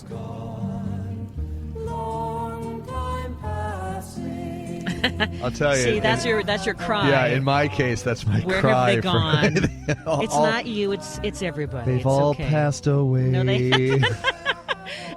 is gone, long time passing. I'll tell you. See, that's your cry. Yeah, in my case, that's my Where cry. have they gone? It's all, not you. It's everybody. They've it's all okay. passed away. No, they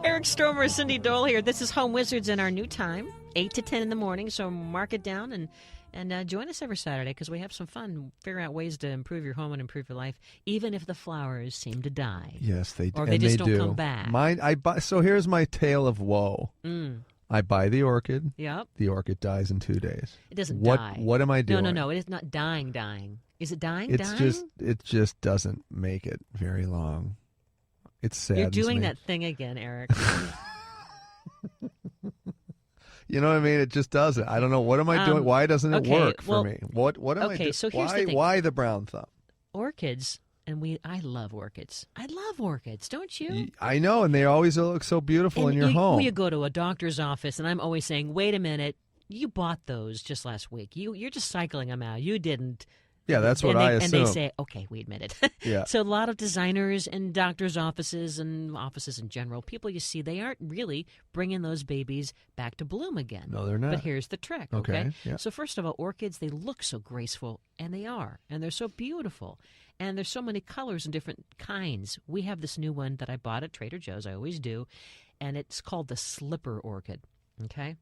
Eric Stromer, Cindy Dole here. This is Home Wizards in our new time, 8 to 10 in the morning. So mark it down and join us every Saturday because we have some fun figuring out ways to improve your home and improve your life, even if the flowers seem to die. Yes, they do. Or they just don't come back. So here's my tale of woe. I buy the orchid. Yep. The orchid dies in 2 days. It doesn't die. What am I doing? No. It is not dying. Is it dying? It just doesn't make it very long. It's sad. You're doing that thing again, Eric. You know what I mean? It just doesn't. I don't know. What am I doing? Why doesn't it work for me? What am I doing? So here's the thing. Why the brown thumb? Orchids, I love orchids. I love orchids, don't you? I know, and they always look so beautiful in your home. You go to a doctor's office, and I'm always saying, wait a minute, you bought those just last week. You're just cycling them out. You didn't. Yeah, that's what I assume. And they say, okay, we admit it. Yeah. So a lot of designers and doctors' offices and offices in general, people you see, they aren't really bringing those babies back to bloom again. No, they're not. But here's the trick, okay? Yeah. So first of all, orchids, they look so graceful, and they are. And they're so beautiful. And there's so many colors and different kinds. We have this new one that I bought at Trader Joe's. I always do. And it's called the slipper orchid, okay?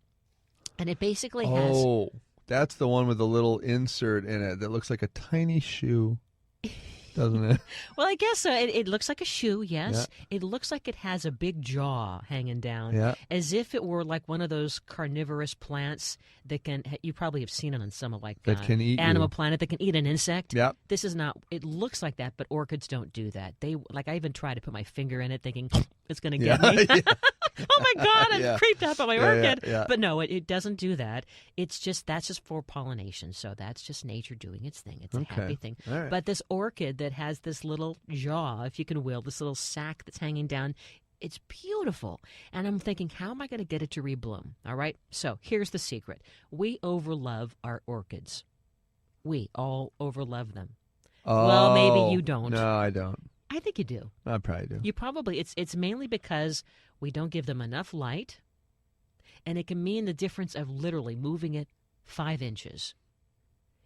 And it basically has... Oh, that's the one with the little insert in it that looks like a tiny shoe, doesn't it? Well, I guess so. It looks like a shoe, yes. Yeah. It looks like it has a big jaw hanging down, Yeah. as if it were like one of those carnivorous plants that can, you probably have seen it on some of like That can eat Animal you. Planet, that can eat an insect. Yep. This is not, it looks like that, but orchids don't do that. They, like I even tried to put my finger in it thinking, it's going to get me. Oh my God, I'm creeped out by my orchid. Yeah. But no, it doesn't do that. It's just, that's just for pollination. So that's just nature doing its thing. It's a happy thing. All right. But this orchid that has this little jaw, if you can will, this little sac that's hanging down, it's beautiful. And I'm thinking, how am I going to get it to rebloom? All right. So here's the secret. We overlove our orchids. We all overlove them. Oh, well, maybe you don't. No, I don't. I think you do. I probably do. You probably, it's mainly because we don't give them enough light, and it can mean the difference of literally moving it 5 inches.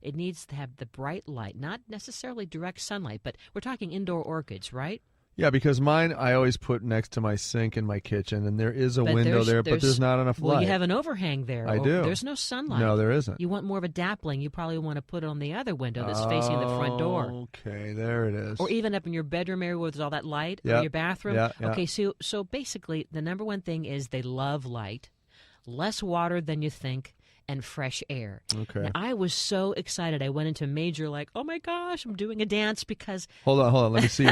It needs to have the bright light, not necessarily direct sunlight, but we're talking indoor orchids, right? Yeah, because mine I always put next to my sink in my kitchen, and there is a window there, but there's not enough light. Well, you have an overhang there. I do. There's no sunlight. No, there isn't. You want more of a dappling. You probably want to put it on the other window that's facing the front door. Okay, there it is. Or even up in your bedroom area where there's all that light, or your bathroom. Yeah. Okay, so basically the number one thing is they love light, less water than you think, and fresh air. Okay. Now, I was so excited. I went into major like, oh my gosh, I'm doing a dance because. Hold on. Let me see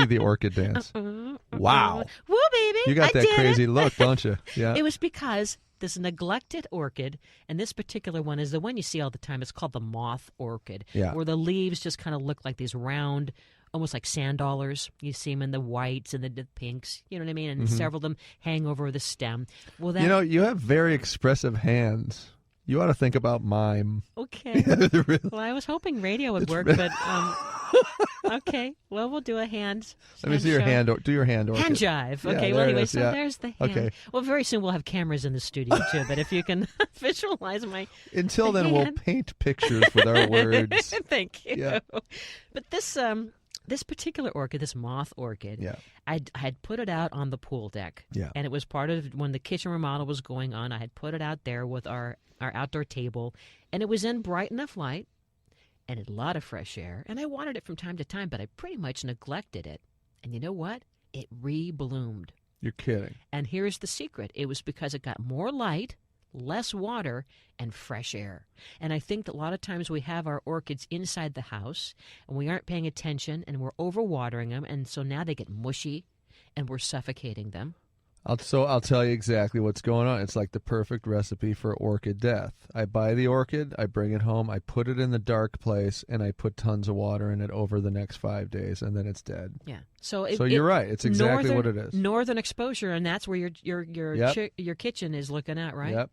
the orchid dance. Wow. Woo, baby! You got that crazy look, don't you? Yeah. It was because this neglected orchid, and this particular one is the one you see all the time. It's called the moth orchid, where the leaves just kind of look like these round, almost like sand dollars. You see them in the whites and the pinks, you know what I mean? And several of them hang over the stem. Well, that, you have very expressive hands. You ought to think about mime. Okay. Really? Well, I was hoping radio would work, but okay. Well, we'll do a hand. Let me see your hand. Do your hand orchid. Hand jive. Yeah, Okay. Well, anyway, so yeah. there's the hand. Okay. Well, very soon we'll have cameras in the studio too. But if you can visualize my Until then, we'll paint pictures with our words. Thank you. Yeah. But this particular orchid, this moth orchid, I had put it out on the pool deck. Yeah. And it was part of when the kitchen remodel was going on. I had put it out there with our outdoor table, and it was in bright enough light and a lot of fresh air. And I wanted it from time to time, but I pretty much neglected it. And you know what? It re-bloomed. You're kidding. And here's the secret. It was because it got more light, less water, and fresh air. And I think that a lot of times we have our orchids inside the house, and we aren't paying attention, and we're overwatering them, and so now they get mushy, and we're suffocating them. I'll tell you exactly what's going on. It's like the perfect recipe for orchid death. I buy the orchid, I bring it home, I put it in the dark place, and I put tons of water in it over the next 5 days, and then it's dead. Yeah. So you're right. It's exactly what it is. Northern exposure, and that's where your kitchen is looking at, right?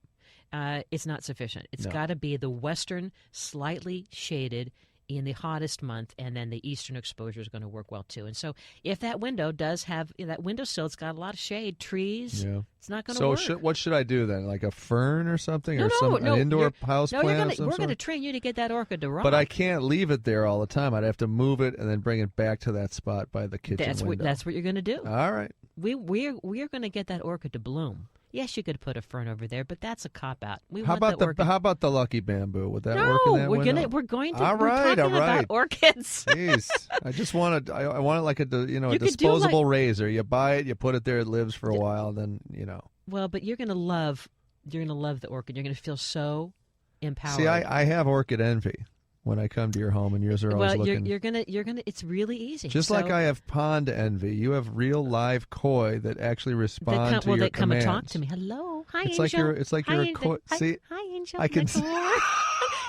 Yep. It's not sufficient. It's got to be the western, slightly shaded in the hottest month, and then the eastern exposure is going to work well too. And so if that window does have that windowsill, it's got a lot of shade, trees, it's not going to work. So what should I do then? Like a fern or something, or an indoor house No, plant? we're going to train you to get that orchid to rot. But I can't leave it there all the time. I'd have to move it and then bring it back to that spot by the kitchen window. That's what you're going to do. All right. We are going to get that orchid to bloom. Yes, you could put a fern over there, but that's a cop out. How about the lucky bamboo? Would that work in that window? We're going to. All right, we're talking about orchids. Jeez, I just want I want it like a disposable razor. You buy it, you put it there, it lives for a while, then Well, but you're going to love the orchid. You're going to feel so empowered. See, I have orchid envy when I come to your home, and yours are always looking. You're gonna. It's really easy. Just like I have pond envy, you have real live koi that actually respond to your they come commands. and talk to me. Hello, hi, it's Angel. It's like you're a koi. See, hi, Angel. I can see.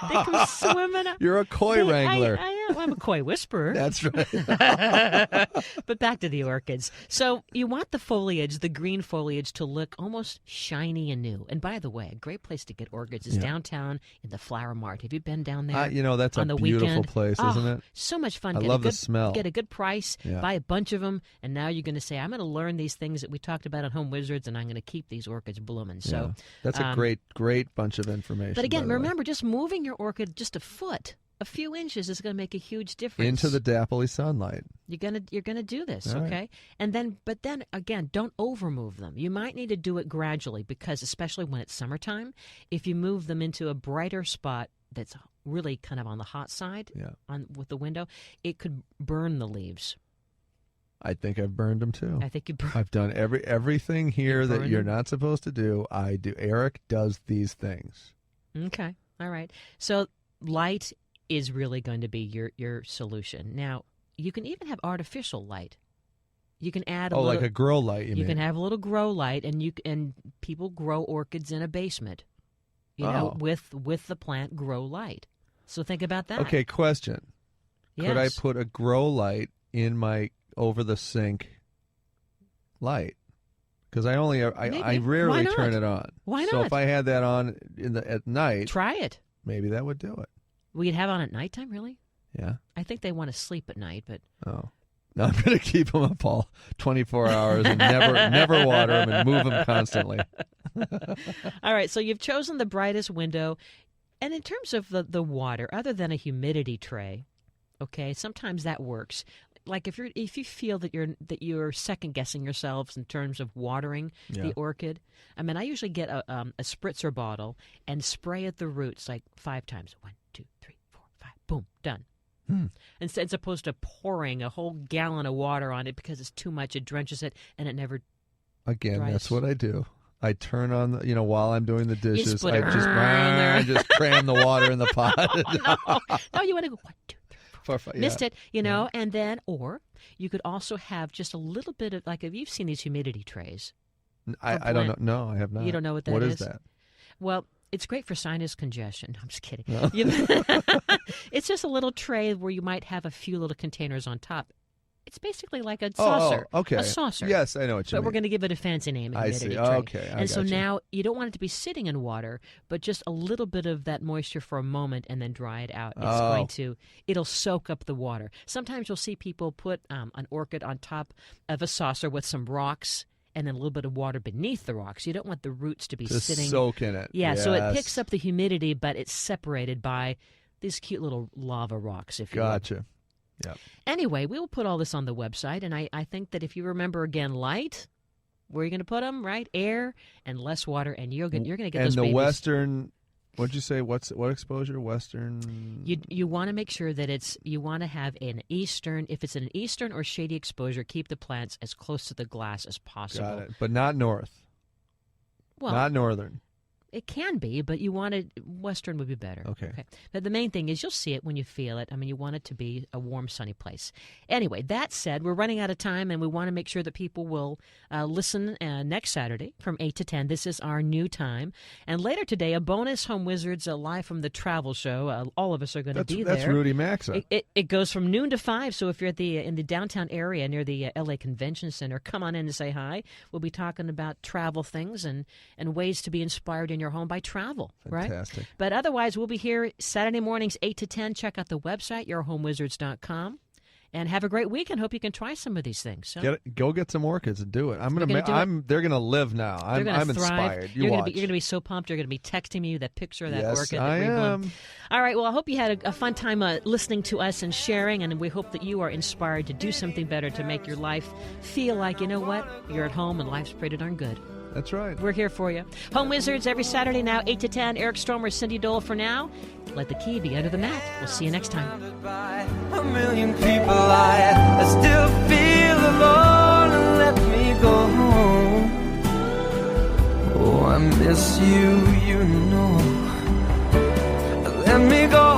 They come swimming up. You're a koi wrangler. I am. I'm a koi whisperer. That's right. But back to the orchids. So you want the foliage, the green foliage, to look almost shiny and new. And by the way, a great place to get orchids is downtown in the Flower Mart. Have you been down there? That's on a the beautiful weekend? place, isn't it? So much fun. I love the smell. Get a good price, buy a bunch of them, and now you're going to say, I'm going to learn these things that we talked about on Home Wizards, and I'm going to keep these orchids blooming. So that's a great bunch of information. But again, remember, just moving your orchid just a foot, a few inches, is going to make a huge difference. Into the dappley sunlight. You're gonna do this, All okay? right. And then again, don't overmove them. You might need to do it gradually because, especially when it's summertime, if you move them into a brighter spot that's really kind of on the hot side, with the window, it could burn the leaves. I think I've burned them too. I think I've done everything here that you're not supposed to do. I do. Eric does these things. Okay, all right. So light is really going to be your solution. Now, you can even have artificial light. You can add like a grow light. You can have a little grow light, and people grow orchids in a basement. With the plant grow light. So think about that. Okay, question. Yes. Could I put a grow light in my over the sink light? Because I rarely turn it on. Why not? So if I had that on at night, try it. Maybe that would do it. We'd have on at nighttime, really? Yeah. I think they want to sleep at night, but no, I'm going to keep them up all 24 hours and never water them and move them constantly. All right, so you've chosen the brightest window, and in terms of the water, other than a humidity tray, okay, sometimes that works. Like if you feel that you're second guessing yourselves in terms of watering the orchid, I mean, I usually get a spritzer bottle and spray at the roots like 5 times. 1, 2, 3, 4, 5. Boom, done. Instead, as opposed to pouring a whole gallon of water on it because it's too much, it drenches it and it never. Again, dries. That's what I do. I turn on while I'm doing the dishes. I just cram the water in the pot. no, you want to go 1, 2, 3, 4, 5. Missed it, and then, or you could also have just a little bit of, like, if you've seen these humidity trays. I don't know. No, I have not. You don't know what that is? What is that? Well, it's great for sinus congestion. I'm just kidding. No. It's just a little tray where you might have a few little containers on top. It's basically like a saucer. Oh, okay. A saucer. Yes, I know what you mean. But we're going to give it a fancy name, a humidity tray. Okay, and so now you don't want it to be sitting in water, but just a little bit of that moisture for a moment and then dry it out. It'll soak up the water. Sometimes you'll see people put an orchid on top of a saucer with some rocks and then a little bit of water beneath the rocks. You don't want the roots to be sitting. Soak in it. Yeah, so it picks up the humidity, but it's separated by these cute little lava rocks, if you will. Gotcha. Yeah. Anyway, we will put all this on the website, and I think that if you remember again, light, where are you going to put them? Right, air and less water, and you're going to get those babies. And the western, what'd you say? What exposure? Western. You want to make sure that you want to have an eastern. If it's an eastern or shady exposure, keep the plants as close to the glass as possible. Got it, but not north. Well, not northern. It can be, but western would be better. Okay. But the main thing is you'll see it when you feel it. I mean, you want it to be a warm, sunny place. Anyway, that said, we're running out of time, and we want to make sure that people will listen next Saturday from 8 to 10. This is our new time. And later today, a bonus Home Wizards live from the travel show. All of us are going to be there. That's Rudy Maxa. It goes from noon to 5, so if you're in the downtown area near the L.A. Convention Center, come on in and say hi. We'll be talking about travel things and ways to be inspired in in your home by travel, Fantastic. right? But otherwise, we'll be here Saturday mornings 8 to 10. Check out the website, yourhomewizards.com. And have a great weekend. Hope you can try some of these things. So. Go get some orchids and do it. They're gonna live now. I'm thrive. inspired. You're gonna be so pumped. You're gonna be texting me that picture of that orchid. I am. All right. Well, I hope you had a fun time listening to us and sharing, and we hope that you are inspired to do something better to make your life feel like, you know what, you're at home and life's pretty darn good. That's right. We're here for you. Home Wizards every Saturday now, 8 to 10. Eric Stromer, Cindy Dole for now. Let the key be under the mat. We'll see you next time. By a million people, I still feel alone and let me go home. Oh, I miss you, you know. Let me go.